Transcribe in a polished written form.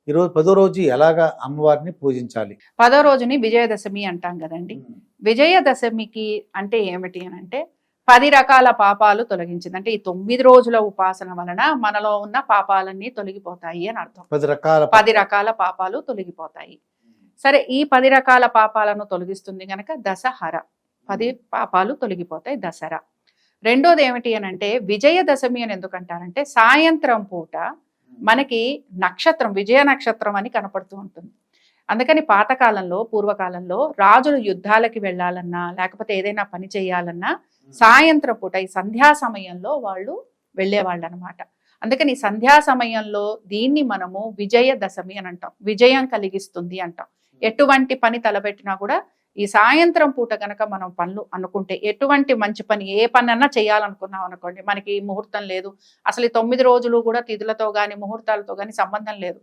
ఈరోజు 10వ రోజు ఎలాగా అమ్మవారిని పూజించాలి? 10వ రోజుని విజయదశమి అంటాం కదండి. విజయదశమికి అంటే ఏమిటి అని అంటే 10 రకాల పాపాలు తొలగించింది. అంటే ఈ 9 రోజుల ఉపాసన వలన మనలో ఉన్న పాపాలన్నీ తొలగిపోతాయి అని అర్థం. 10 రకాల పాపాలు తొలగిపోతాయి. సరే, ఈ 10 రకాల పాపాలను తొలగిస్తుంది కనుక దశహర. 10 పాపాలు తొలగిపోతాయి దసరా. రెండోది ఏమిటి అని అంటే విజయదశమి అని ఎందుకంటారంటే సాయంత్రం పూట మనకి నక్షత్రం విజయ నక్షత్రం అని కనపడుతూ ఉంటుంది. అందుకని పాతకాలంలో పూర్వకాలంలో రాజులు యుద్ధాలకి వెళ్ళాలన్నా లేకపోతే ఏదైనా పని చేయాలన్నా సాయంత్రం పూట ఈ సంధ్యా సమయంలో వాళ్ళు వెళ్ళేవాళ్ళు అనమాట. అందుకని ఈ సంధ్యా సమయంలో దీన్ని మనము విజయదశమి అని అంటాం. విజయం కలిగిస్తుంది అంటాం. ఎటువంటి పని తలపెట్టినా కూడా ఈ సాయంత్రం పూట కనుక మనం పనులు అనుకుంటే ఎటువంటి మంచి పని ఏ పని అన్నా చేయాలనుకున్నాం అనుకోండి, మనకి ముహూర్తం లేదు, అసలు ఈ 9 రోజులు కూడా తిథులతో కానీ ముహూర్తాలతో కానీ సంబంధం లేదు,